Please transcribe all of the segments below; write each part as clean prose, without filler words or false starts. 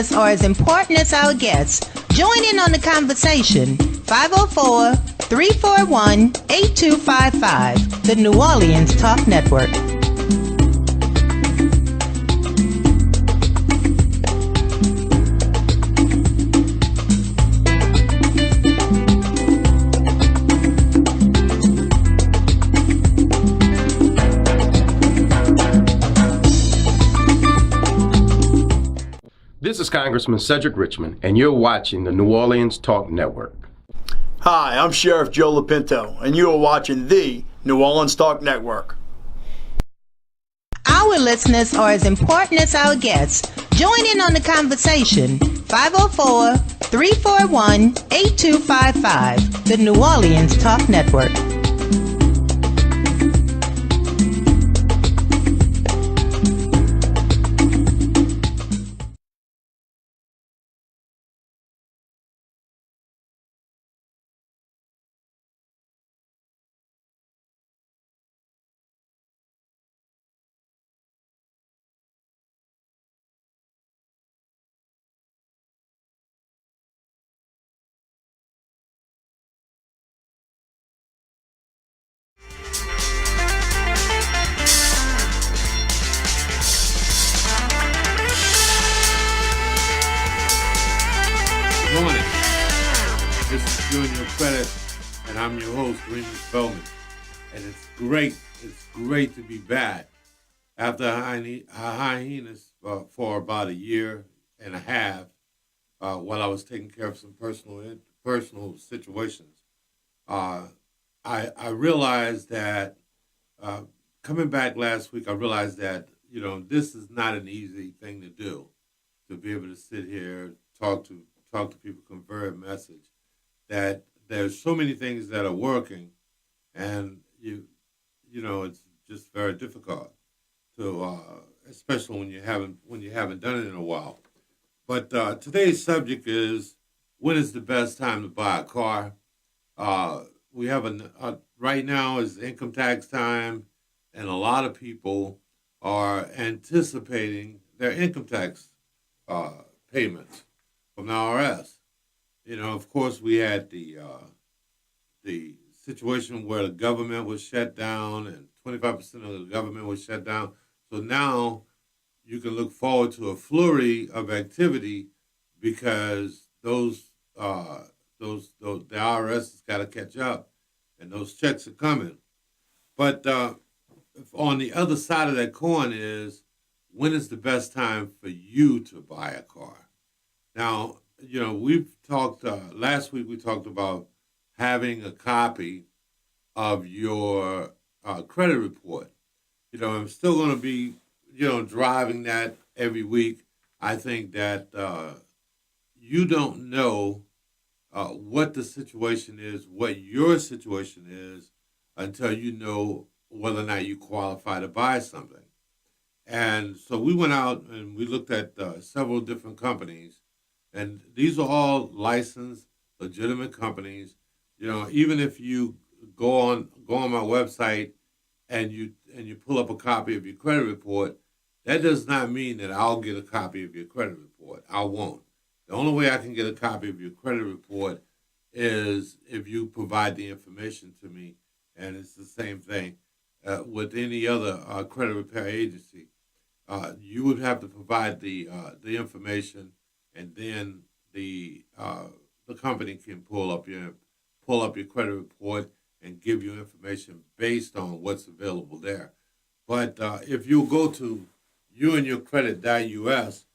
listeners are as important as our guests. Join in on the conversation. 504-341-8255, the New Orleans Talk Network. This is Congressman Cedric Richmond, and you're watching the New Orleans Talk Network. Hi, I'm Sheriff Joe LaPinto, and you are watching the New Orleans Talk Network. Our listeners are as important as our guests. Join in on the conversation. 504-341-8255, the New Orleans Talk Network. Good morning. This is You and Your Credit, and I'm your host, Remus Bowman. And it's great to be back after a hiatus for about a year and a half while I was taking care of some personal situations. I realized that coming back last week, I realized that this is not an easy thing to do, to be able to sit here, talk to people, convey a message. That there's so many things that are working, and it's just very difficult to, especially when you haven't done it in a while. But today's subject is, when is the best time to buy a car? We have right now is income tax time, and a lot of people are anticipating their income tax payments from the IRS. Of course, we had the situation where the government was shut down, and 25% of the government was shut down. So now you can look forward to a flurry of activity, because the IRS has got to catch up, and those checks are coming. But on the other side of that coin is, when is the best time for you to buy a car? Now, we've talked, last week we talked about having a copy of your credit report. I'm still going to be, driving that every week. I think that you don't know what the situation is, what your situation is, until you know whether or not you qualify to buy something. And so we went out and we looked at several different companies. And these are all licensed, legitimate companies. Even if you go on my website and you pull up a copy of your credit report, that does not mean that I'll get a copy of your credit report. I won't. The only way I can get a copy of your credit report is if you provide the information to me, and it's the same thing with any other credit repair agency. You would have to provide the information, and then the company can pull up your credit report and give you information based on what's available there. But if you go to youandyourcredit.us,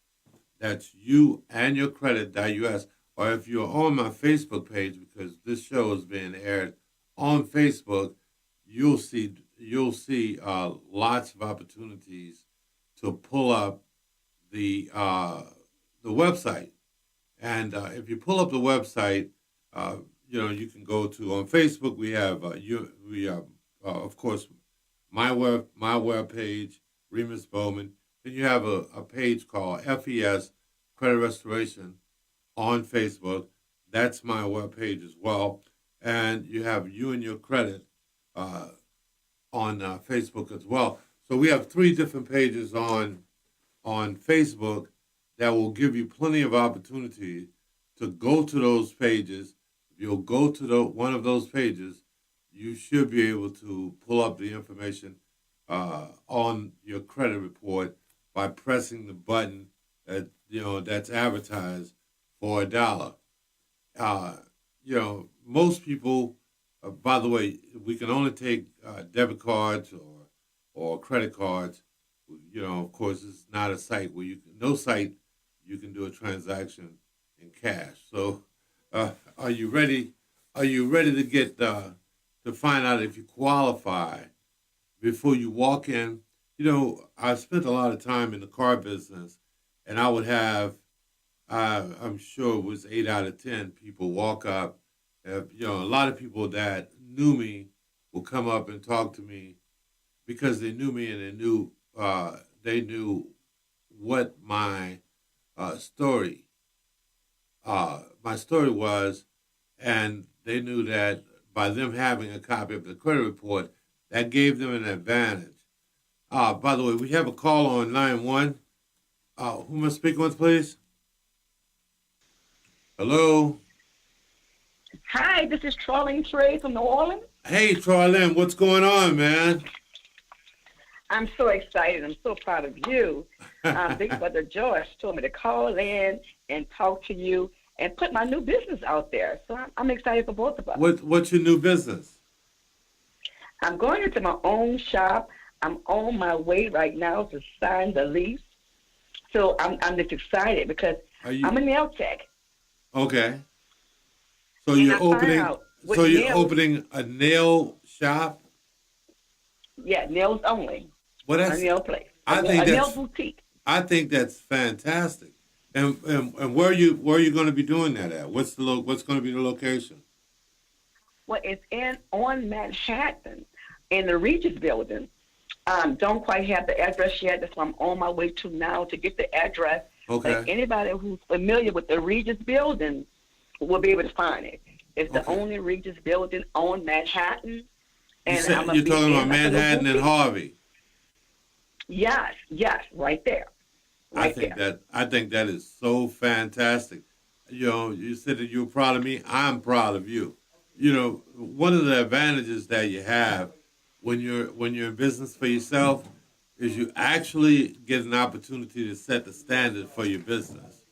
that's youandyourcredit.us, or if you're on my Facebook page, because this show is being aired on Facebook, you'll see lots of opportunities to pull up the website. And if you pull up the website, you can go to, on Facebook, we have of course, my web page, Remus Bowman. Then you have a page called FES Credit Restoration on Facebook. That's my web page as well. And you have You and Your Credit on Facebook as well. So we have three different pages on Facebook that will give you plenty of opportunity to go to those pages. If you'll go to one of those pages, you should be able to pull up the information on your credit report by pressing the button that's advertised for $1. Most people. By the way, we can only take debit cards or credit cards. Of course, it's not a site where no site you can do a transaction in cash. So, are you ready? Are you ready to get to find out if you qualify before you walk in? I spent a lot of time in the car business, and I would have, I'm sure it was 8 out of 10 people walk up. A lot of people that knew me will come up and talk to me because they knew me and they knew what my story was, and they knew that by them having a copy of the credit report, that gave them an advantage. By the way, we have a call on line 1. Who am I speaking with, please? Hello? Hi, this is Charlene Trey from New Orleans. Hey, Charlene, what's going on, man? I'm so excited. I'm so proud of you. Big Brother George told me to call in and talk to you and put my new business out there. So I'm excited for both of us. What's your new business? I'm going into my own shop. I'm on my way right now to sign the lease. So I'm just excited because I'm a nail tech. Okay. So you're opening a nail shop? Yeah, nails only. Well, that's a nail place. A nail boutique. I think that's fantastic. And where are you going to be doing that at? What's going to be the location? Well, it's on Manhattan in the Regis building. Don't quite have the address yet. That's what I'm on my way to now to get the address. Okay. But anybody who's familiar with the Regis building will be able to find it. It's the only Regis building on Manhattan. And you're talking about Manhattan and Harvey. Yes, right there. I think that is so fantastic. You said that you were proud of me. I'm proud of you. One of the advantages that you have when you're in business for yourself is you actually get an opportunity to set the standard for your business.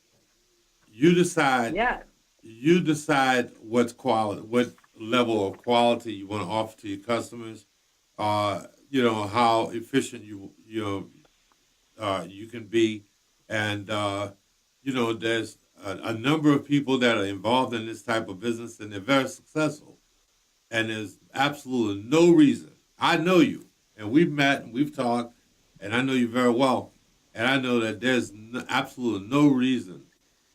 You decide. Yeah. You decide what level of quality you want to offer to your customers. How efficient you can be, and there's a number of people that are involved in this type of business, and they're very successful. And there's absolutely no reason. I know you, and we've met and we've talked, and I know you very well, and I know that there's absolutely no reason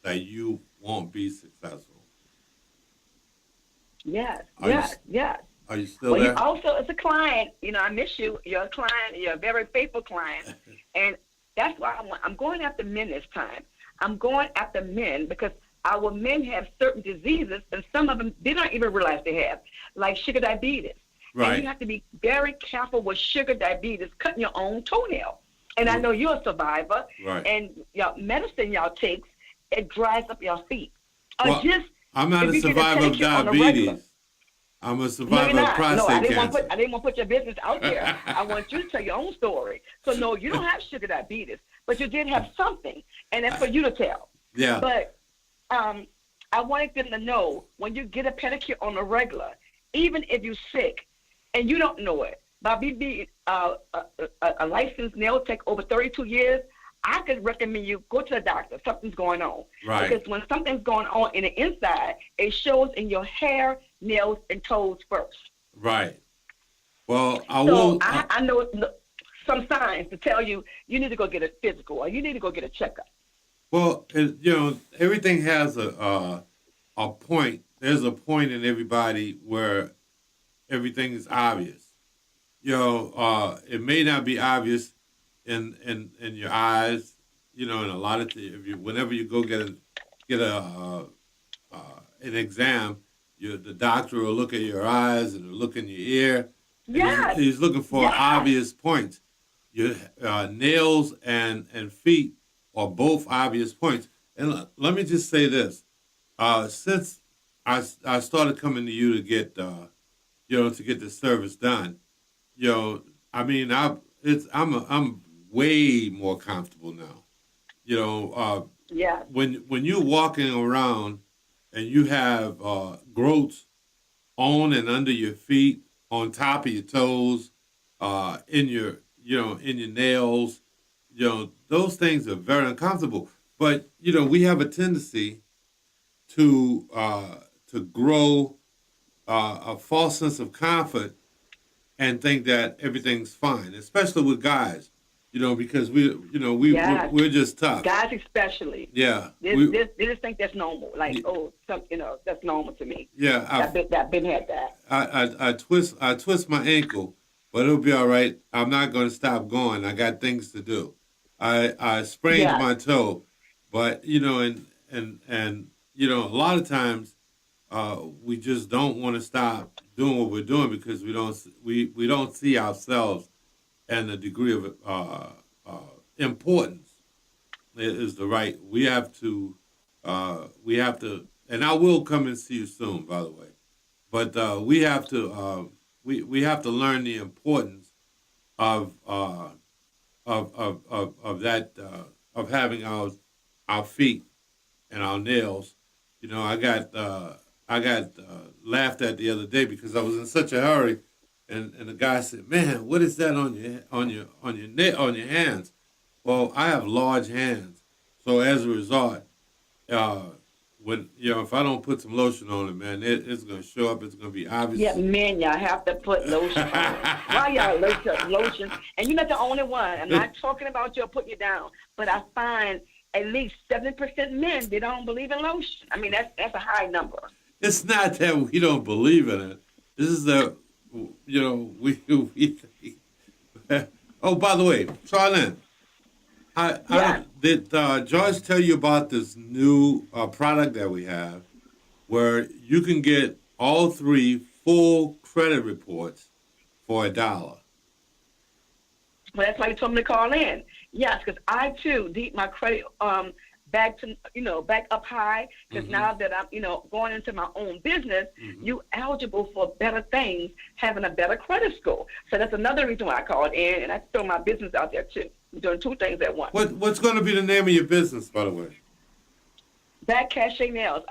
that you won't be successful. Yes. Are you still there? You also, as a client, I miss you. You're a client. You're a very faithful client. And that's why I'm going after men this time. I'm going after men because our men have certain diseases, and some of them they don't even realize they have, like sugar diabetes. Right. And you have to be very careful with sugar diabetes, cutting your own toenail. And I know you're a survivor. Right. And your medicine y'all takes, it dries up your feet. I'm not a survivor of diabetes. I'm a survivor of prostate cancer. I didn't want to put your business out there. I want you to tell your own story. So, no, you don't have sugar diabetes, but you did have something, and that's for you to tell. Yeah. But I wanted them to know when you get a pedicure on a regular, even if you're sick and you don't know it, by me being a licensed nail tech over 32 years, I could recommend you go to the doctor. Something's going on. Right. Because when something's going on in the inside, it shows in your hair, nails, and toes first. Right. Well, I know some signs to tell you need to go get a physical or you need to go get a checkup. Well, everything has a point. There's a point in everybody where everything is obvious. It may not be obvious in your eyes, and a lot of whenever you go get an exam, the doctor will look at your eyes and look in your ear. Yeah, he's looking for obvious points. Your nails and feet are both obvious points. And let me just say this: since I started coming to you to get to get the service done, I mean I'm way more comfortable now. Yeah. When you're walking around and you have growths on and under your feet, on top of your toes, in your in your nails, those things are very uncomfortable. But we have a tendency to grow a false sense of comfort and think that everything's fine, especially with guys. Because Yes. we're just tough. Guys especially. Yeah. They just think that's normal. Like, that's normal to me. Yeah. I've been had that. I twist my ankle, but it'll be all right. I'm not going to stop going. I got things to do. I sprained Yeah. my toe, but and a lot of times we just don't want to stop doing what we're doing because we don't see ourselves and the degree of importance is the right. We have to, and I will come and see you soon, by the way. But we have to, we have to learn the importance of that of having our feet and our nails. I got laughed at the other day because I was in such a hurry. And the guy said, "Man, what is that on your hands?" Well, I have large hands, so as a result, when if I don't put some lotion on it, man, it's gonna show up. It's gonna be obvious. Yeah, men, y'all have to put lotion on. Why y'all lotion? And you're not the only one. I'm not talking about you putting you down, but I find at least 70% men, they don't believe in lotion. I mean, that's a high number. It's not that we don't believe in it. This is the we oh, by the way, Charlene, did George tell you about this new product that we have where you can get all 3 full credit reports for $1? Well, that's why you told me to call in. Yes, because I too need my credit back to back up high. Because now that I'm going into my own business, you eligible for better things, having a better credit score. So that's another reason why I called in, and I throw my business out there too. I'm doing 2 things at once. What's going to be the name of your business, by the way? Back Cachet Nails.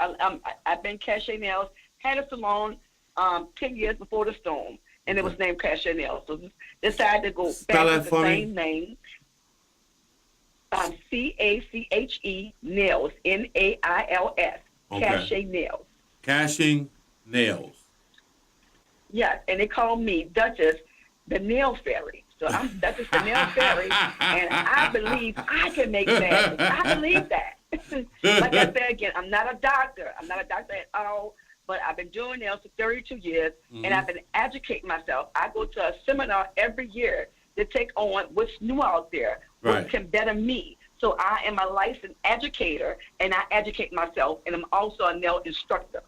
I've been Cachet Nails. Had a salon 10 years before the storm, and it was named Cachet Nails. So decided to go Spell back that to for the me. same name. CACHE Nails, NAILS. Okay. Cachet Nails. Cashing Nails. Yes, and they call me Duchess, the Nail Fairy. So I'm Duchess, the Nail Fairy, and I believe I can make magic. I believe that. Like I said again, I'm not a doctor. I'm not a doctor at all, but I've been doing nails for 32 years, and I've been educating myself. I go to a seminar every year to take on what's new out there, what can better me. So I am a licensed educator, and I educate myself, and I'm also a nail instructor.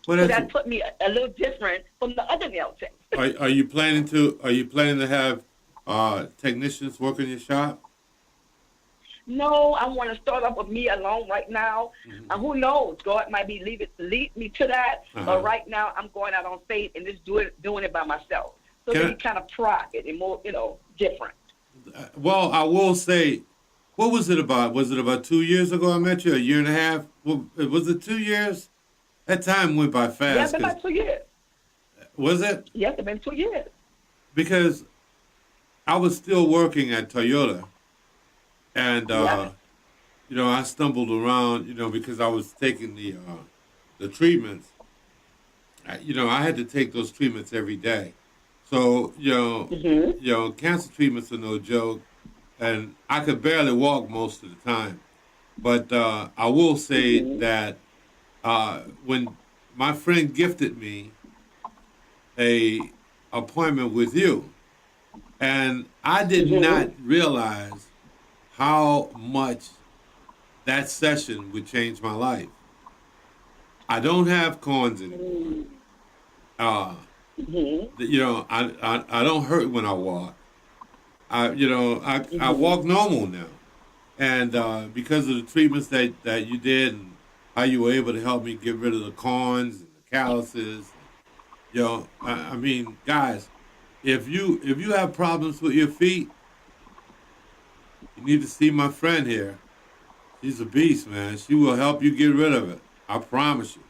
Well, so that put me a little different from the other nail techs. Are you planning to have technicians work in your shop? No, I want to start off with me alone right now. Who knows? God might be lead me to that. But right now, I'm going out on faith and just doing it by myself. So to be kind of private and more, different. Well, I will say, what was it about? Was it about 2 years ago I met you? A year and a half? Was it 2 years? That time went by fast. Yeah, it's been about 2 years. Was it? Yes, it's been 2 years. Because I was still working at Toyota. And, I stumbled around, because I was taking the treatments. I had to take those treatments every day. So, cancer treatments are no joke. And I could barely walk most of the time. But I will say that when my friend gifted me a appointment with you, and I did not realize how much that session would change my life. I don't have corns anymore. I don't hurt when I walk. I walk normal now. And because of the treatments that you did and how you were able to help me get rid of the corns and the calluses, I mean, guys, if you have problems with your feet, you need to see my friend here. She's a beast, man. She will help you get rid of it. I promise you.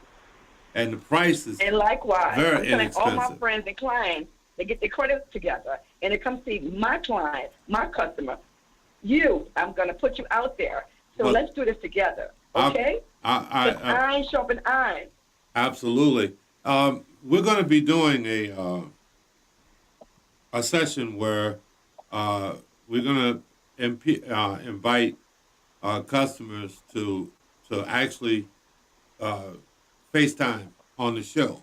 And the price is And likewise, very I'm telling all my inexpensive. friends and clients, they get their credits together, and they come see my client, my customer. I'm going to put you out there. So Well, let's do this together, okay? Because iron sharpen iron. Absolutely. We're going to be doing a session where we're going to invite customers to actually FaceTime on the show.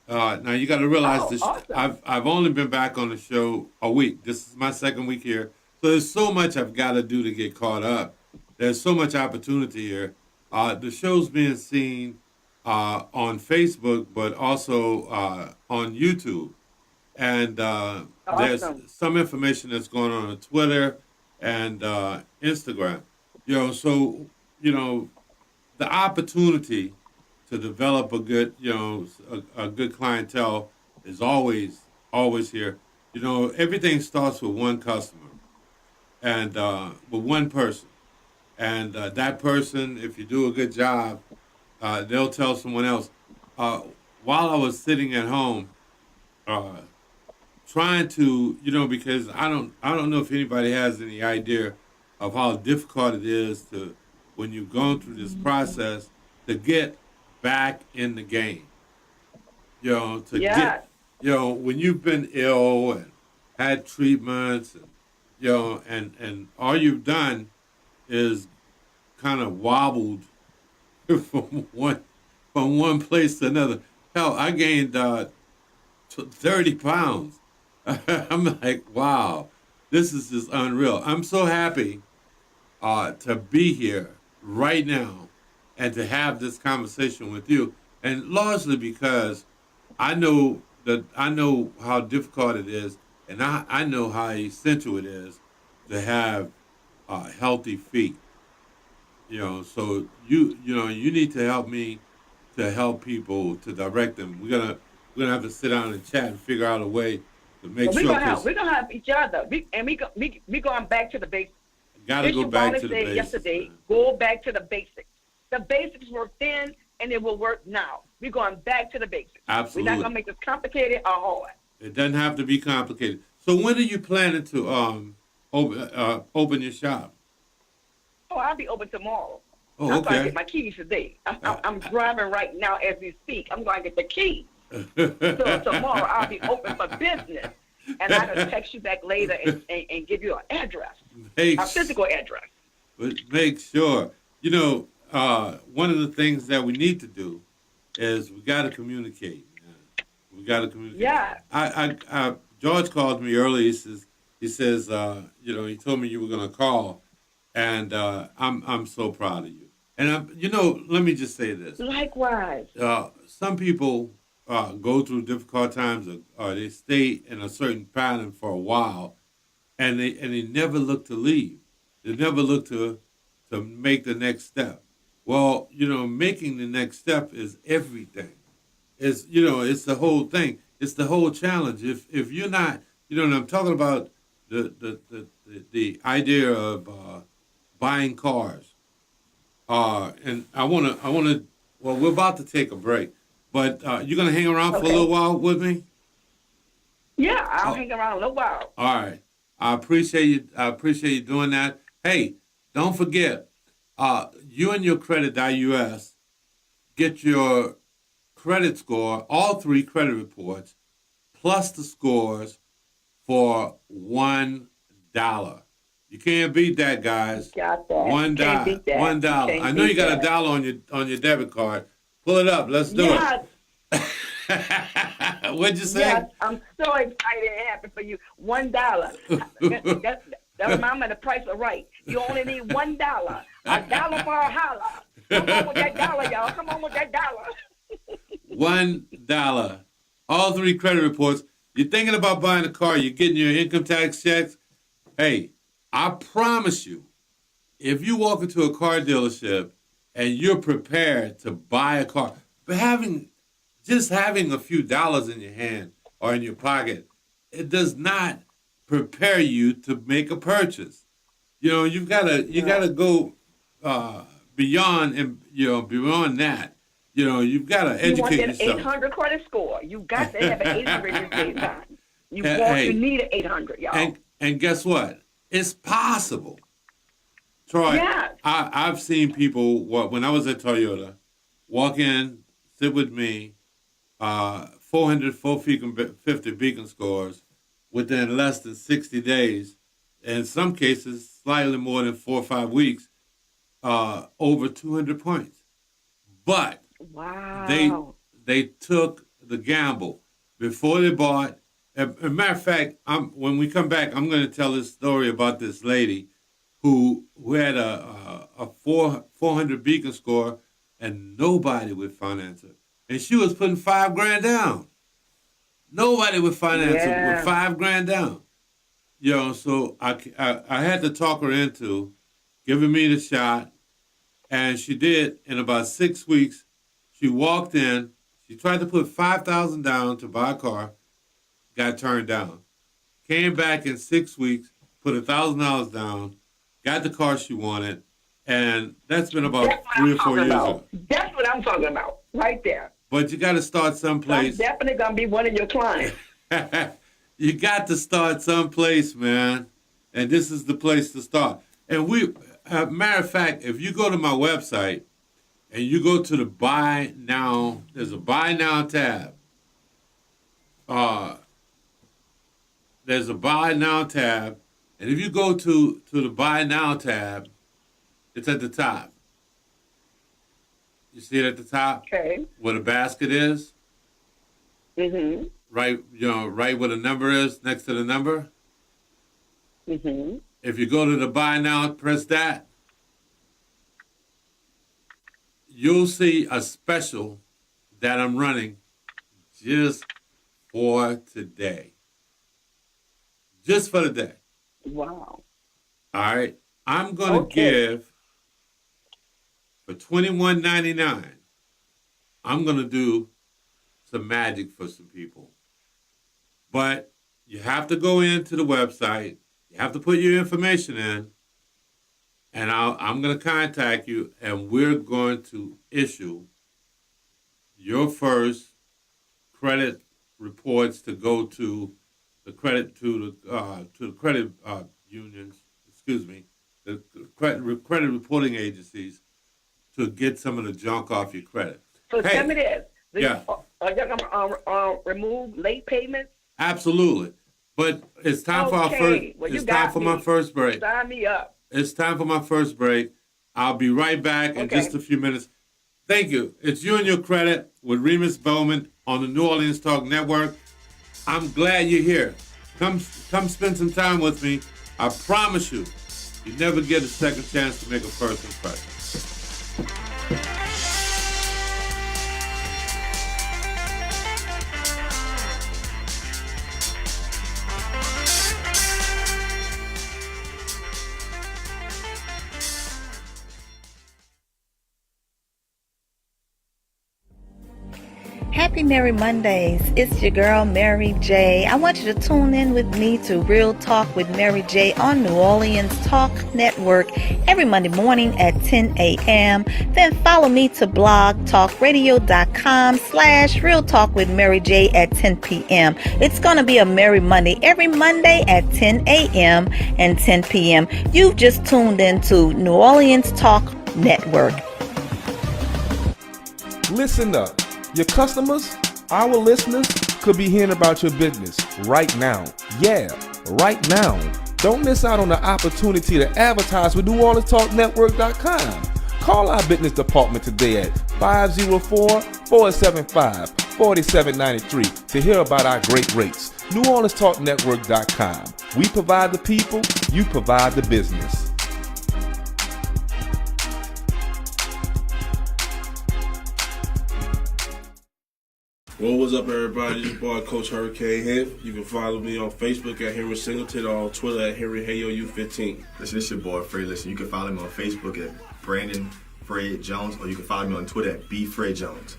Now you got to realize this. Awesome. I've only been back on the show a week. This is my second week here, so there's so much I've got to do to get caught up. There's so much opportunity here. The show's being seen on Facebook, but also on YouTube, and there's some information that's going on Twitter and Instagram. So the opportunity to develop a good, a good clientele is always here. Everything starts with one customer and with one person. And that person, if you do a good job, they'll tell someone else. While I was sitting at home, trying to, because I don't know if anybody has any idea of how difficult it is to, when you've gone through this process, to get back in the game. Get, when you've been ill and had treatments, and, and all you've done is kind of wobbled from one place to another. Hell, I gained 30 pounds. I'm like, wow, this is just unreal. I'm so happy to be here right now and to have this conversation with you, and largely because I know how difficult it is, and I know how essential it is to have healthy feet. So you need to help me to help people, to direct them. We're gonna have to sit down and chat and figure out a way to make sure. We're gonna help each other. We going back to the basics. Gotta go back to the basics. Yesterday, go back to the basics. The basics worked then, and it will work now. We're going back to the basics. Absolutely. We're not gonna make this complicated or hard. It doesn't have to be complicated. So when are you planning to open your shop? Oh, I'll be open tomorrow. Oh, I'm going to okay. get my keys today. I'm driving right now as we speak. I'm going to get the keys. So tomorrow I'll be open for business. And I can text you back later and give you an address, a physical address. But make sure. One of the things that we need to do is we got to communicate. We got to communicate. Yeah. George called me earlier. He says, he told me you were going to call, and I'm so proud of you. And let me just say this. Likewise. Some people go through difficult times, or they stay in a certain pattern for a while, and they never look to leave. They never look to make the next step. Well, making the next step is everything. It's it's the whole thing. It's the whole challenge. If you're not, and I'm talking about the idea of buying cars. And I wanna. Well, we're about to take a break, but you're gonna hang around for a little while with me. Yeah, I'll hang around a little while. All right. I appreciate you. I appreciate you doing that. Hey, don't forget, you and your credit.us get your credit score, all 3 credit reports, plus the scores for $1. You can't beat that, guys. Got that. $1. $1. I know you got $1 on your debit card. Pull it up. Let's do it. What'd you say? Yes, I'm so excited and happy for you. $1. That reminds me of the price of right. You only need $1. $1 for a holler. Come on with that dollar, y'all. Come on with that dollar. $1. All 3 credit reports. You're thinking about buying a car. You're getting your income tax checks. Hey, I promise you, if you walk into a car dealership and you're prepared to buy a car, but just having a few dollars in your hand or in your pocket, it does not prepare you to make a purchase. You gotta go beyond beyond that. You've got to educate yourself. You want an 800 credit score. You got to have an 800 in this time. You need an 800, y'all. And guess what? It's possible. Troy, yes. I've seen people, when I was at Toyota, walk in, sit with me, 450 beacon scores within less than 60 days, in some cases, slightly more than 4 or 5 weeks, over 200 points. But wow, they took the gamble before they bought. As a matter of fact, when we come back, I'm going to tell this story about this lady who had a 400 beacon score and nobody would finance her. And she was putting $5,000 down. Nobody would finance her with $5,000 down. So I had to talk her into giving me the shot. And she did. In about 6 weeks, she walked in. She tried to put $5,000 down to buy a car, got turned down. Came back in 6 weeks, put $1,000 down, got the car she wanted, and that's been about 3 or 4 years ago. That's what I'm talking about, right there. But you got to start someplace. I'm definitely going to be one of your clients. You got to start someplace, man. And this is the place to start. And matter of fact, if you go to my website and you go to the Buy Now, there's a Buy Now tab. There's a Buy Now tab. And if you go to the Buy Now tab, it's at the top. You see it at the top? Okay. Where the basket is? Mm-hmm. Right where the number is, next to the number? Mm-hmm. If you go to the Buy Now, press that. You'll see a special that I'm running just for today. Just for the day. Wow. All right. I'm going to give, for $21.99, I'm going to do some magic for some people. But you have to go into the website. You have to put your information in. And I'm going to contact you, and we're going to issue your first credit reports to go to the credit unions. Excuse me, the credit reporting agencies to get some of the junk off your credit. So tell me this. Yeah. Are you going to remove late payments? Absolutely. But it's time for our first. Well, it's time for my first break. Sign me up. It's time for my first break. I'll be right back in just a few minutes. Thank you. It's You and Your Credit with Remus Bowman on the New Orleans Talk Network. I'm glad you're here. Come spend some time with me. I promise you, you never get a second chance to make a first impression. Happy Merry Mondays. It's your girl, Mary J. I want you to tune in with me to Real Talk with Mary J on New Orleans Talk Network every Monday morning at 10 a.m. Then follow me to blogtalkradio.com/Real Talk with Mary J at 10 p.m. It's going to be a Merry Monday every Monday at 10 a.m. and 10 p.m. You've just tuned in to New Orleans Talk Network. Listen up. Your customers, our listeners, could be hearing about your business right now. Yeah, right now. Don't miss out on the opportunity to advertise with NewOrleansTalkNetwork.com. Call our business department today at 504-475-4793 to hear about our great rates. NewOrleansTalkNetwork.com. We provide the people, you provide the business. Well, what's up, everybody? This is your boy, Coach Hurricane here. You can follow me on Facebook at Henry Singleton or on Twitter at HenryHayoU15. Listen, this is your boy, Fred. Listen, you can follow me on Facebook at Brandon Fred Jones, or you can follow me on Twitter at BFredJones.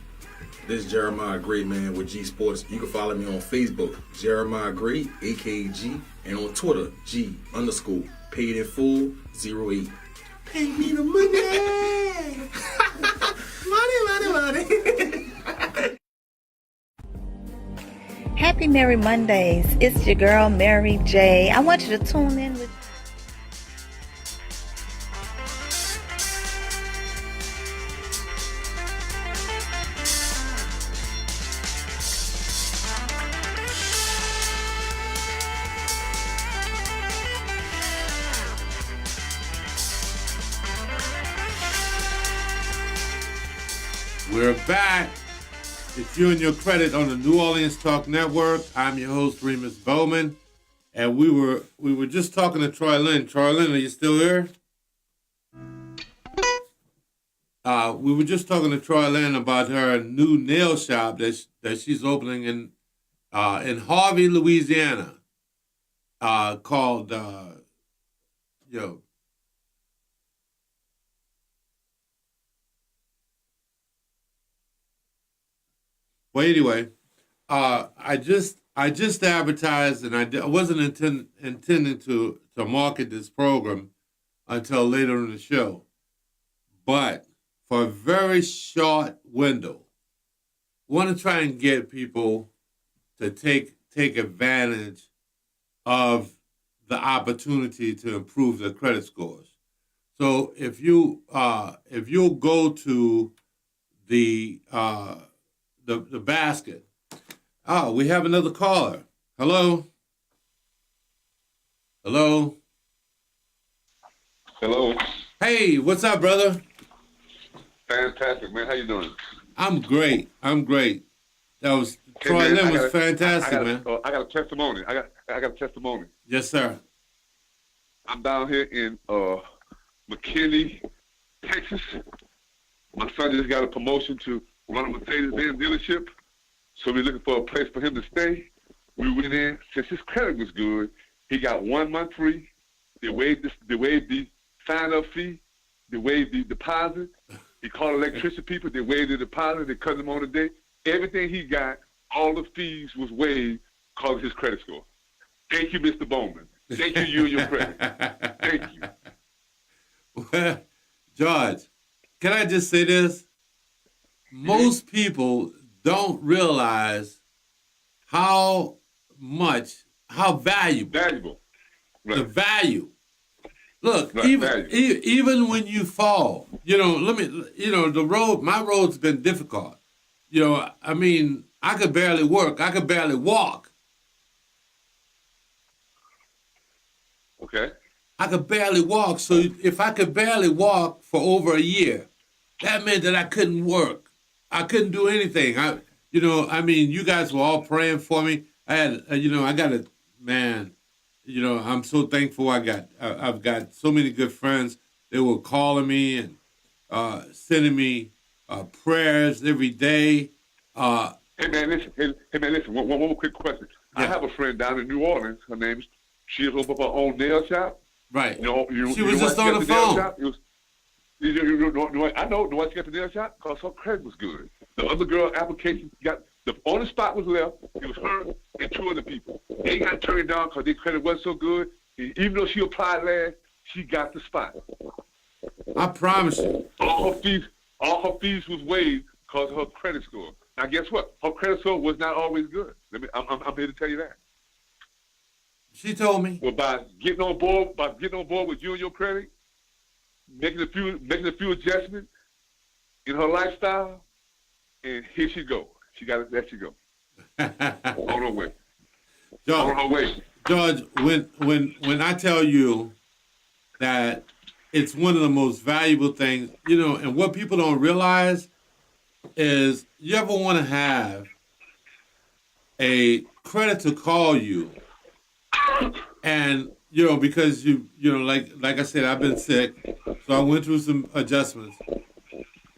This is Jeremiah Gray, man, with G Sports. You can follow me on Facebook, Jeremiah Gray, AKG, and on Twitter, G_paid in full 08. Pay me the money! money. Happy Merry Mondays. It's your girl, Mary J. I want you to tune in with We're back. It's You and Your Credit on the New Orleans Talk Network. I'm your host, Remus Bowman. And we were just talking to Troy Lynn. Troy Lynn, are you still here? We were just talking to Troy Lynn about her new nail shop that she's opening in Harvey, Louisiana, called Well, anyway, I just advertised, and I wasn't intending to market this program until later in the show, but for a very short window, I want to try and get people to take advantage of the opportunity to improve their credit scores. So if you'll go to the basket. Oh, we have another caller. Hello? Hello? Hello. Hey, what's up, brother? Fantastic, man. How you doing? I'm great. That was Troy Lynn was fantastic, man. I got a testimony. I got a testimony. Yes, sir. I'm down here in McKinney, Texas. My son just got a promotion to run a Mercedes-Benz dealership, so we're looking for a place for him to stay. We went in. Since his credit was good, he got 1 month free. They waived the sign-up fee. They waived the deposit. He called electricity people. They waived the deposit. They cut him on the day. Everything he got, all the fees was waived because of his credit score. Thank you, Mr. Bowman. Thank you and your credit. Thank you. Well, George, can I just say this? Most people don't realize how valuable Right. the value. Look, Right, even when you fall, my road's been difficult. I mean, I could barely work. I could barely walk. Okay. I could barely walk. So if I could barely walk for over a year, that meant that I couldn't work. I couldn't do anything. You guys were all praying for me. I'm so thankful. I've got so many good friends. They were calling me and sending me prayers every day. Hey man, listen. One more quick question. Yeah. I have a friend down in New Orleans. She has opened up her own nail shop. Right. She was just on the phone. I know why she got the nail shop? Because her credit was good. The other girl application got, the only spot was left. It was her and 2 other people. They got turned down because their credit wasn't so good. Even though she applied last, she got the spot. I promise you. All her fees was waived because of her credit score. Now guess what? Her credit score was not always good. I'm here to tell you that. She told me. Well, by getting on board with You and Your Credit, making a few adjustments in her lifestyle, and here she go. She got it. There she go. On her way. George, on her way. George, when I tell you that it's one of the most valuable things, and what people don't realize is you ever want to have a creditor call you, and because like I said, I've been sick, so I went through some adjustments,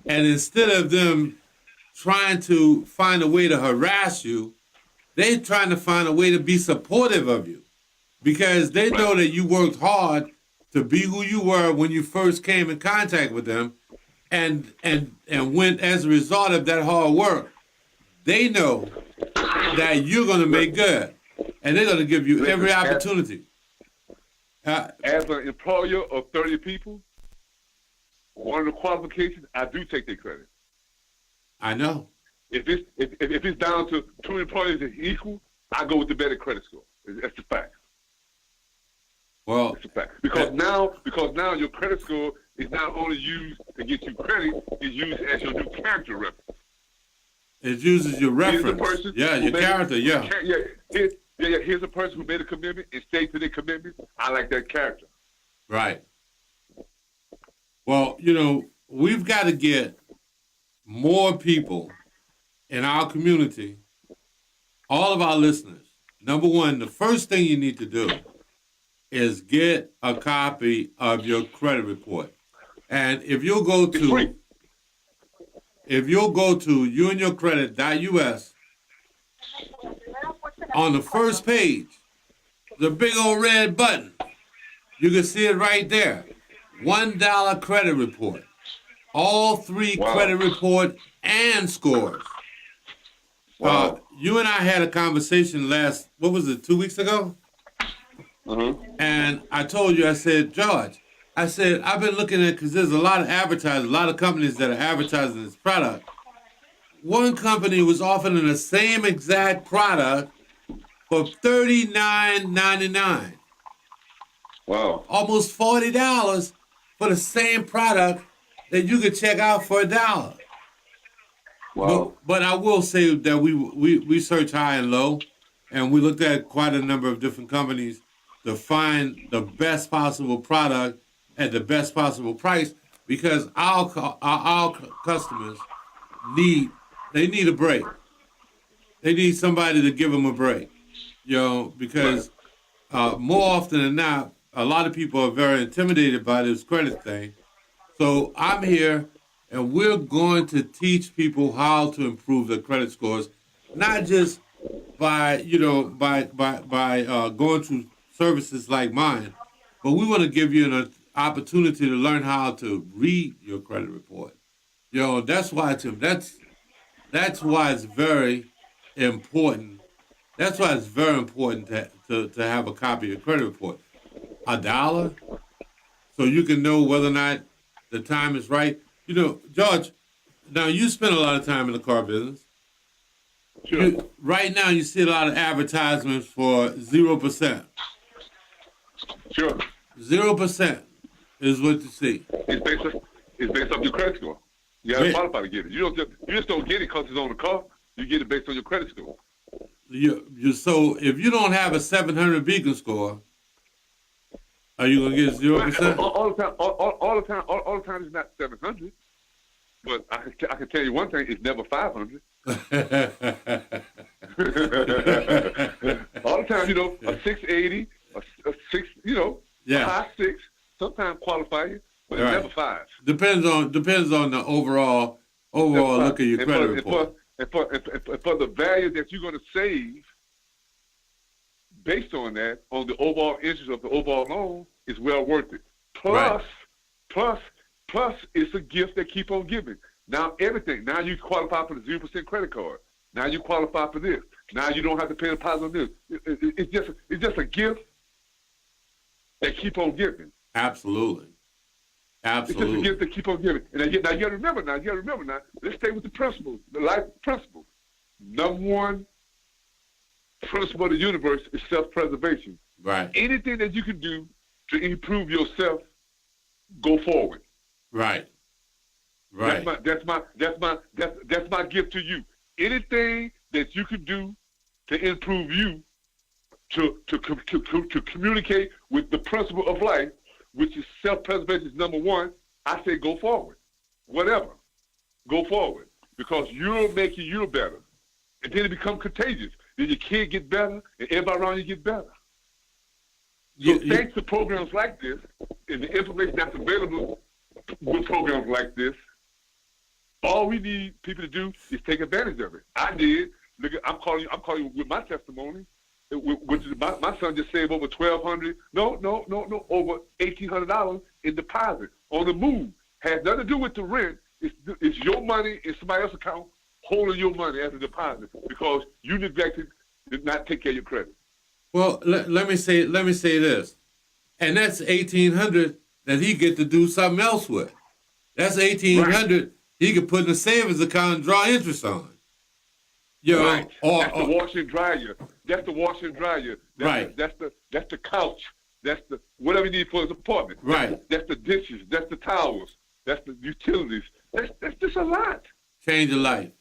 and instead of them trying to find a way to harass you. They're trying to find a way to be supportive of you because they know that you worked hard to be who you were when you first came in contact with them, and when as a result of that hard work, they know that you're going to make good, and they're going to give you every opportunity. As an employer of 30 people, one of the qualifications, I do take their credit. I know. If it's down to 2 employees that's equal, I go with the better credit score. That's the fact. Well, that's a fact. Because now your credit score is not only used to get you credit, it's used as your new character reference. It uses your reference. Here's a person your character, Here's a person who made a commitment and stayed to their commitment. I like that character. Right. Well, we've got to get more people in our community, all of our listeners. Number one, the first thing you need to do is get a copy of your credit report. And if you'll go to youandyourcredit.us, on the first page, the big old red button, you can see it right there. $1 credit report. All 3 credit report and scores. You and I had a conversation 2 weeks ago? And I told you, I said, George, I've been looking at, because there's a lot of advertisers, a lot of companies that are advertising this product. One company was offering the same exact product for $39.99. Wow. Almost $40 for the same product that you could check out for $1. Wow. But I will say that we searched high and low, and we looked at quite a number of different companies to find the best possible product at the best possible price, because our customers need a break. They need somebody to give them a break, because more often than not, a lot of people are very intimidated by this credit thing. So I'm here, and we're going to teach people how to improve their credit scores, not just by going through services like mine, but we want to give you an opportunity to learn how to read your credit report. That's why that's why it's very important. That's why it's very important to have a copy of your credit report. $1, so you can know whether or not the time is right. George, now you spend a lot of time in the car business. Sure. Right now, you see a lot of advertisements for 0%. Sure. 0% is what you see. It's based off your credit score. You got to qualify to get it. You just don't get it because it's on the car. You get it based on your credit score. So if you don't have a 700 Beacon score, are you gonna get 0%? All the time it's not 700. But I can tell you one thing: it's never 500. All the time, a 680, a 6, high 6, sometimes qualify you, but it's never 5. Depends on the overall look at your credit report. And for the value that you're going to save based on that, on the overall interest of the overall loan, is well worth it. Plus, it's a gift that keep on giving. Now everything. Now you qualify for the 0% credit card. Now you qualify for this. Now you don't have to pay a deposit on this. It's just a gift that keep on giving. Absolutely. It's just a gift that keep on giving. And you got to remember now. Let's stay with the principles, the life principle. Number one principle of the universe is self-preservation. Right. Anything that you can do to improve yourself, go forward. Right. Right. That's my gift to you. Anything that you can do to improve you, to communicate with the principle of life, which is self-preservation is number one, I say go forward. Whatever. Go forward. Because you're making you better. And then it becomes contagious. Then your kid get better, and everybody around you get better. So thanks to programs like this, and the information that's available with programs like this, All we need people to do is take advantage of it. I did. Look, I'm calling you with my testimony, which is my son just saved over $1,200. No, over $1,800 in deposit on the move. Has nothing to do with the rent. It's your money in somebody else's account holding your money as a deposit because you neglected to not take care of your credit. Well, let me say this, and that's $1,800 that he get to do something else with. That's $1,800 he could put in a savings account and draw interest on. You know, right. That's the wash and dryer. That's the wash and dryer. That's the couch. That's the whatever you need for his apartment. Right. That's the dishes. That's the towels. That's the utilities. That's just a lot. Change your life.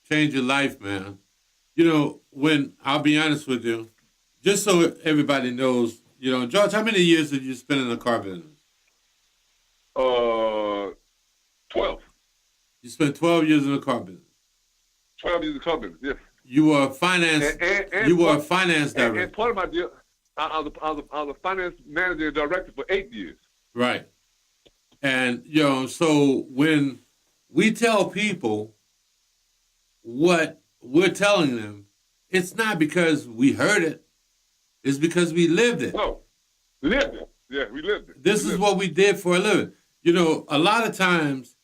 Change your life, man. You know, when I'll be honest with you, just so everybody knows, you know, George, how many years did you spend in the car business? 12. You spent 12 years in the car business. 12 years in the car business, yes. You were a finance. You were a finance director. And part of my deal, I was a finance manager and director for 8 years. Right. And you know, so when we tell people what we're telling them, it's not because we heard it. It's because we lived it. No, lived it. Yeah, we lived it. This is what we did for a living. You know, a lot of times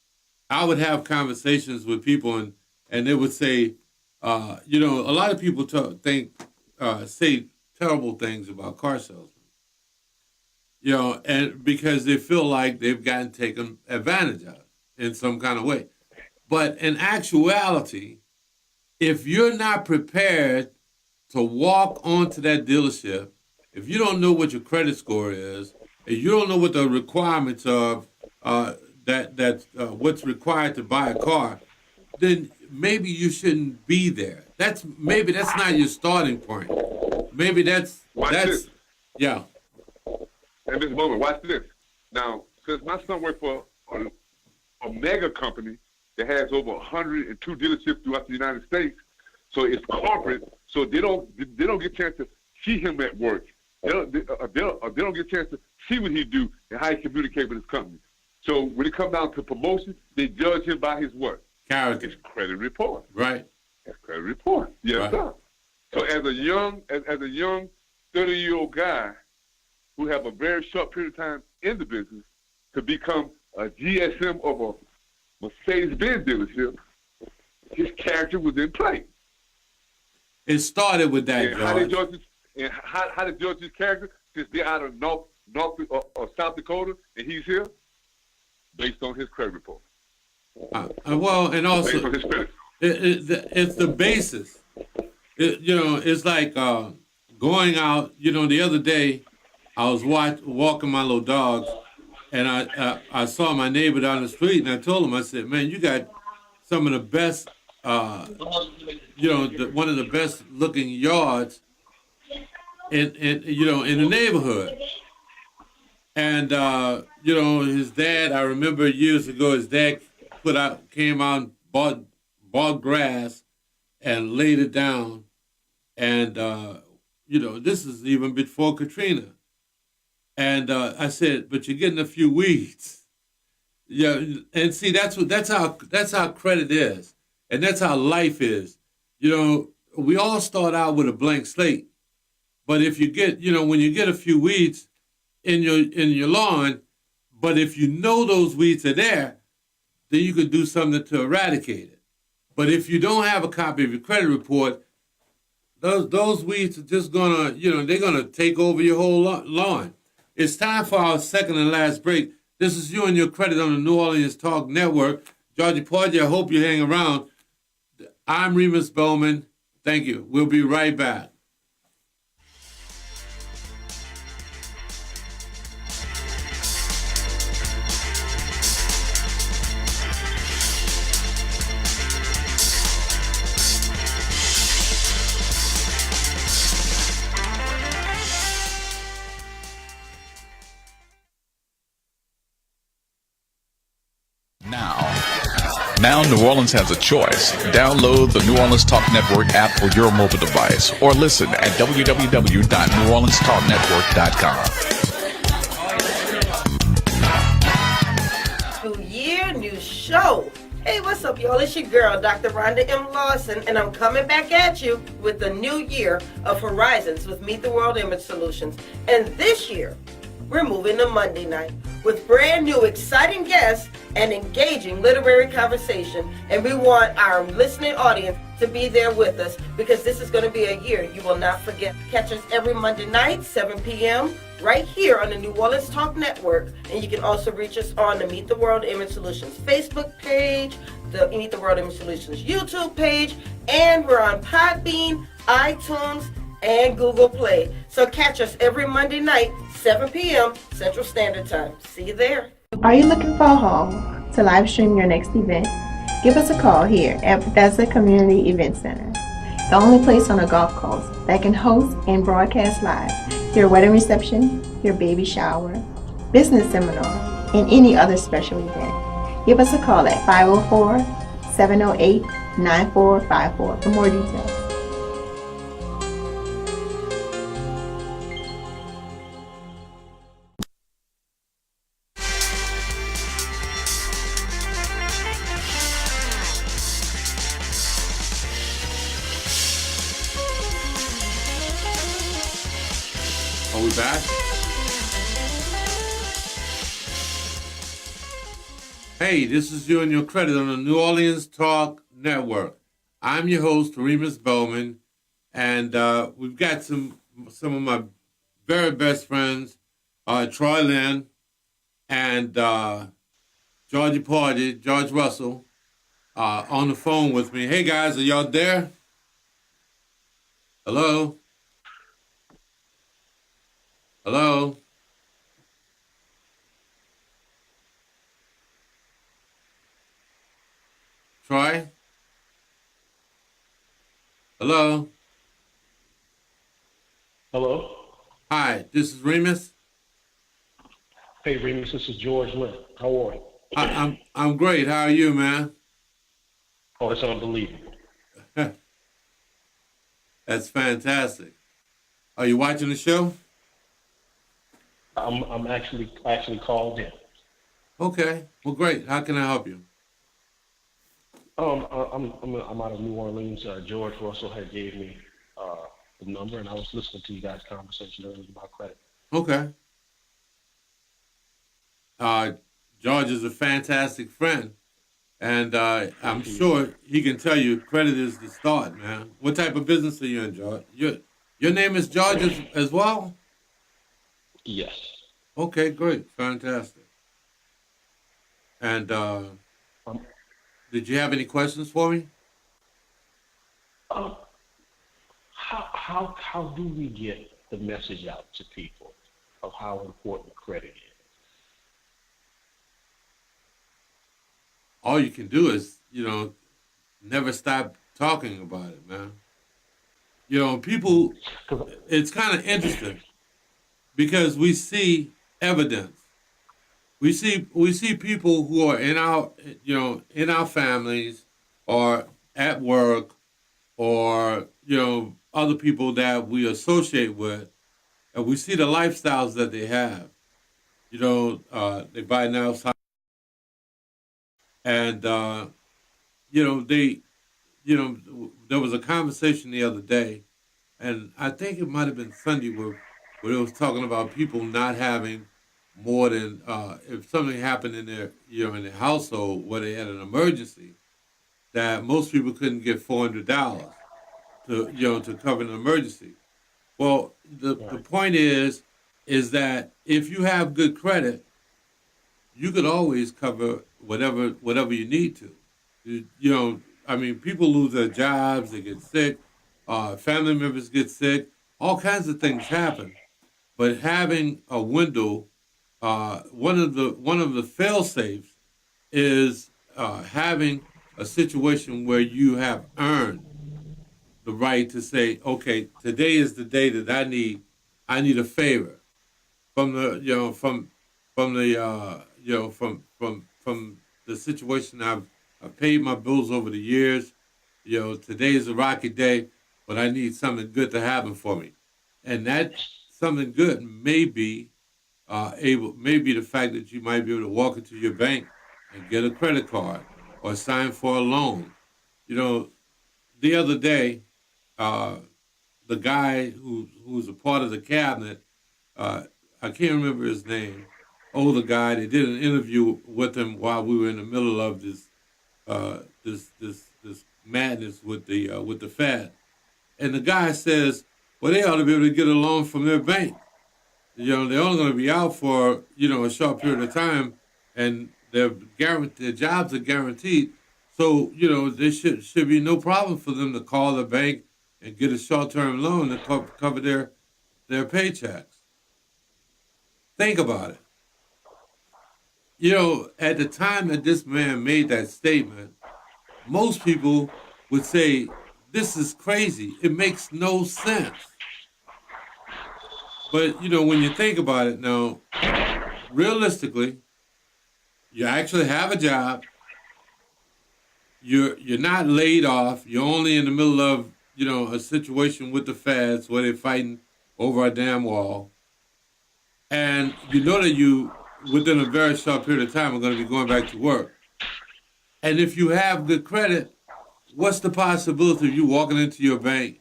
I would have conversations with people and they would say, you know, a lot of people say terrible things about car salesmen. You know, and because they feel like they've gotten taken advantage of in some kind of way. But in actuality, if you're not prepared to walk onto that dealership, if you don't know what your credit score is, if you don't know what the requirements of what's required to buy a car, then maybe you shouldn't be there. Maybe that's not your starting point. Maybe that's yeah. And Mr. Bowman, watch this. Now, since my son worked for a mega company that has over 102 dealerships throughout the United States, so it's corporate, so they don't get a chance to see him at work. They don't get a chance to see what he do and how he communicate with his company. So when it comes down to promotion, they judge him by his what? Character. His credit report. Right. His credit report. Yes, right. Sir. So as a young 30-year-old guy who have a very short period of time in the business to become a GSM of a Mercedes-Benz dealership, his character was in play. It started with that, and how they judge his character, since they're out of North or South Dakota and he's here, based on his credit report. Well, and also, based on his credit. It's the basis. You know, it's like going out. You know, the other day, I was walking my little dogs, and I saw my neighbor down the street, and I told him, I said, "Man, you got some of the best, one of the best looking yards in the neighborhood." And his dad, I remember years ago, his dad came out and bought grass and laid it down, and this is even before Katrina. And I said, but you're getting a few weeds. Yeah, and see, that's how credit is, and that's how life is. You know, we all start out with a blank slate, but if you get, when you get a few weeds in your lawn, but if you know those weeds are there, then you could do something to eradicate it. But if you don't have a copy of your credit report, those weeds are just gonna, they're gonna take over your whole lawn. It's time for our second and last break. This is You and Your Credit on the New Orleans Talk Network. Georgie Porgy, I hope you hang around. I'm Remus Bowman. Thank you. We'll be right back. Now New Orleans has a choice. Download the New Orleans Talk Network app for your mobile device or listen at www.neworleanstalknetwork.com. New year, new show. Hey, what's up, y'all? It's your girl, Dr. Rhonda M. Lawson, and I'm coming back at you with the new year of Horizons with Meet the World Image Solutions. And this year, we're moving to Monday night with brand new exciting guests and engaging literary conversation. And we want our listening audience to be there with us because this is going to be a year you will not forget. Catch us every Monday night, 7 p.m., right here on the New Orleans Talk Network. And you can also reach us on the Meet the World Image Solutions Facebook page, the Meet the World Image Solutions YouTube page, and we're on Podbean, iTunes, and Google Play. So catch us every Monday night, 7 p.m. Central Standard Time. See you there. Are you looking for a home to live stream your next event? Give us a call here at Bethesda Community Event Center, the only place on the Gulf Coast that can host and broadcast live your wedding reception, your baby shower, business seminar, and any other special event. Give us a call at 504-708-9454 for more details. Are we back? Hey, this is You and Your Credit on the New Orleans Talk Network. I'm your host, Remus Bowman, and we've got some of my very best friends, Troy Lynn and George Russell, on the phone with me. Hey, guys, are y'all there? Hello? Hello? Troy? Hello? Hello? Hi, this is Remus. Hey, Remus, this is George Lynn. How are you? I'm great. How are you, man? Oh, it's unbelievable. That's fantastic. Are you watching the show? I'm actually called in. Okay. Well, great. How can I help you? I'm out of New Orleans. George Russell had gave me the number, and I was listening to you guys' conversation earlier about credit. Okay. George is a fantastic friend, and I'm sure he can tell you credit is the start, man. What type of business are you in, George? Your name is George as well? Yes. Okay, great. Fantastic. And did you have any questions for me? How do we get the message out to people of how important credit is? All you can do is, never stop talking about it, man. People, it's kind of interesting because we see evidence. We see people who are in our families or at work or, other people that we associate with, and we see the lifestyles that they have. They buy a house, and, there was a conversation the other day, and I think it might have been Sunday where it was talking about people not having more than if something happened in their in their household where they had an emergency, that most people couldn't get $400 to cover an emergency. Well, the point is that if you have good credit, you could always cover whatever you need to. People lose their jobs, they get sick, family members get sick, all kinds of things happen. But having a window, one of the fail safes is having a situation where you have earned the right to say, okay, today is the day that I need a favor from the from the situation I've paid my bills over the years. Today is a rocky day, but I need something good to happen for me, and that something good may be the fact that you might be able to walk into your bank and get a credit card or sign for a loan. The other day, the guy who's a part of the cabinet, I can't remember his name, older guy. They did an interview with him while we were in the middle of this madness with the Fed, and the guy says, "Well, they ought to be able to get a loan from their bank. They're only going to be out for a short period of time, and their jobs are guaranteed. So there should be no problem for them to call the bank and get a short-term loan to cover their paychecks." Think about it. At the time that this man made that statement, most people would say, "This is crazy. It makes no sense." But when you think about it now, realistically, you actually have a job. You're not laid off. You're only in the middle of a situation with the feds where they're fighting over a damn wall, and you know that you within a very short period of time are going to be going back to work. And if you have good credit, what's the possibility of you walking into your bank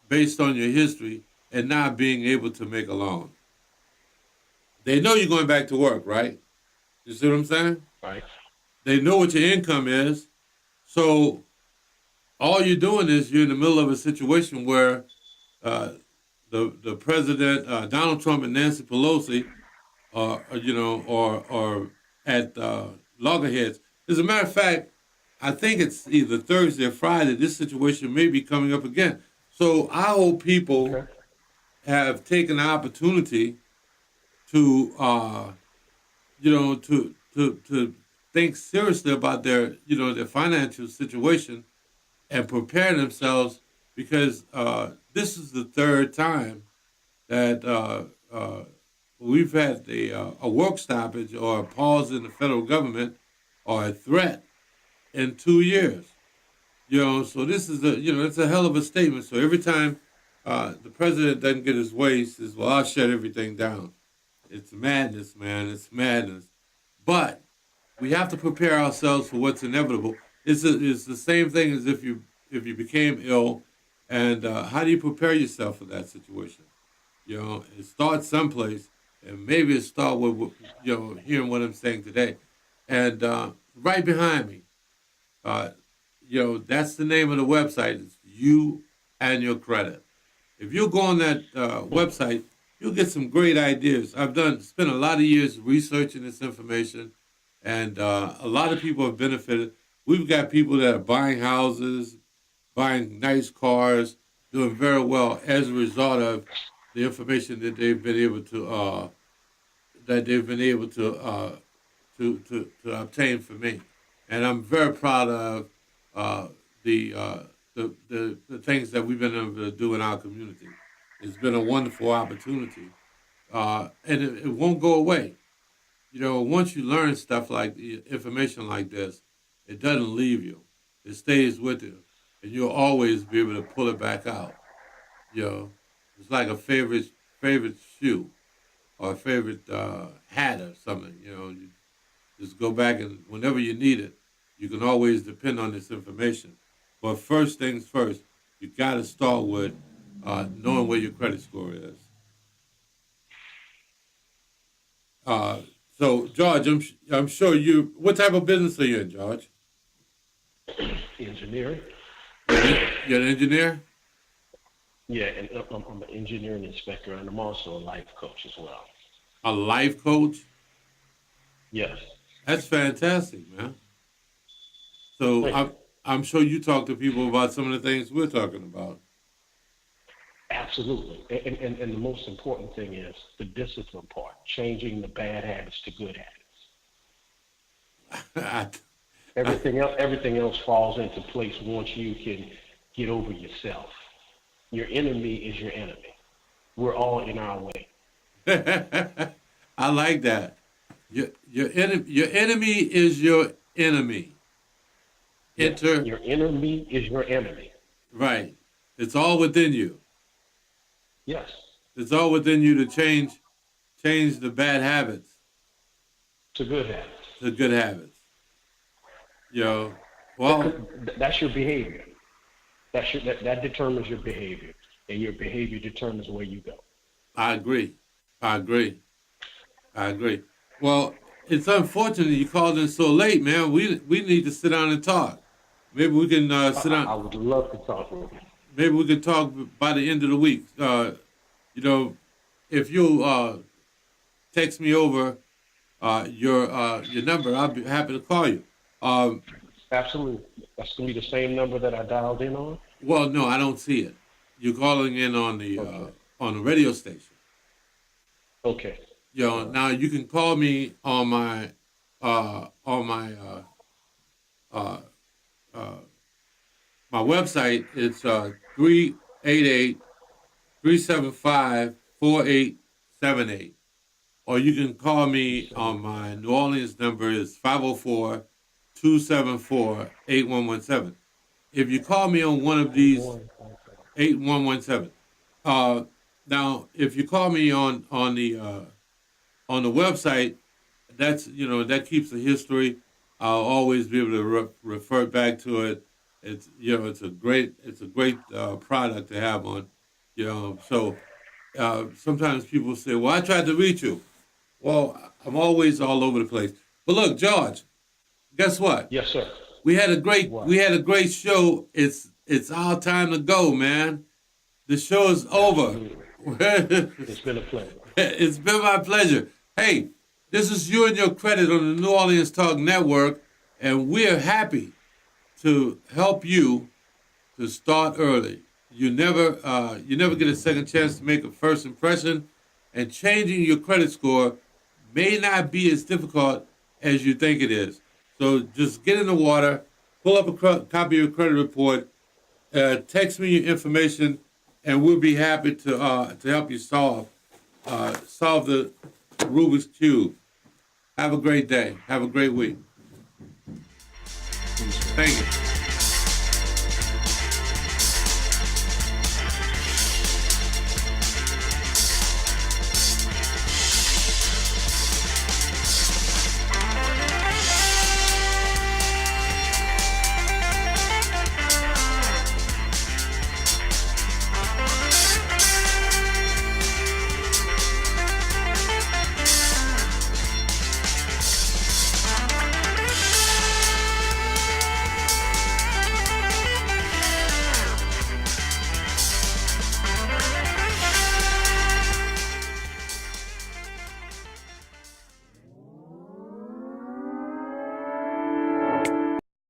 based on your history and not being able to make a loan? They know you're going back to work, right? You see what I'm saying? Right. They know what your income is. So all you're doing is you're in the middle of a situation where the president, Donald Trump and Nancy Pelosi, are at loggerheads. As a matter of fact, I think it's either Thursday or Friday, this situation may be coming up again. So I hope people have taken the opportunity to, to think seriously about their financial situation and prepare themselves, because this is the third time that we've had a work stoppage or a pause in the federal government or a threat in 2 years. So this is it's a hell of a statement. So every time the president doesn't get his way, he says, "Well, I'll shut everything down." It's madness, man. It's madness. But we have to prepare ourselves for what's inevitable. It's the same thing as if you became ill, and how do you prepare yourself for that situation? It starts someplace, and maybe it starts with hearing what I'm saying today. And right behind me, that's the name of the website. It's You and Your Credit. If you go on that website, you'll get some great ideas. I've spent a lot of years researching this information, and a lot of people have benefited. We've got people that are buying houses, buying nice cars, doing very well as a result of the information that they've been able to obtain from me. And I'm very proud of the things that we've been able to do in our community. It's been a wonderful opportunity, and it won't go away. Once you learn stuff like information like this, it doesn't leave you. It stays with you, and you'll always be able to pull it back out. It's like a favorite shoe or a favorite hat or something. You just go back, and whenever you need it, you can always depend on this information. But first things first, you got to start with knowing where your credit score is. So, George, I'm sure you. What type of business are you in, George? Engineering. You're an engineer? Yeah, and I'm an engineering inspector, and I'm also a life coach as well. A life coach? Yes. That's fantastic, man. So I'm sure you talk to people about some of the things we're talking about. Absolutely. And the most important thing is the discipline part, changing the bad habits to good habits. Everything else falls into place once you can get over yourself. Your enemy is your enemy. We're all in our way. I like that. Your enemy is your enemy. Your enemy is your enemy. Right. It's all within you. Yes. It's all within you to change the bad habits to good habits. To good habits. You know, well, That's your behavior. That determines your behavior, and your behavior determines where you go. I agree. Well, it's unfortunate you called in so late, man. We need to sit down and talk. Maybe we can sit down. I would love to talk with you. Maybe we can talk by the end of the week. You know, if you text me over your number, I'll be happy to call you. Absolutely. That's gonna be the same number that I dialed in on. Well, no, I don't see it. You're calling in on the radio station. Okay. You know, now you can call me on my my website. It's 388-375-4878. Or you can call me on my New Orleans number is 504-274-8117. If you call me on one of these 8117. Now if you call me on the website, that's that keeps the history. I'll always be able to refer back to it. It's it's a great product to have on. So sometimes people say, "Well, I tried to reach you." Well, I'm always all over the place. But look, George, guess what? Yes, sir. We had a great show. It's our time to go, man. The show is over. It's been a pleasure. It's been my pleasure. Hey, this is You and Your Credit on the New Orleans Talk Network, and we're happy to help you to start early. You never get a second chance to make a first impression, and changing your credit score may not be as difficult as you think it is. So just get in the water, pull up a copy of your credit report, text me your information, and we'll be happy to help you solve the Rubik's Cube. Have a great day. Have a great week. Thank you.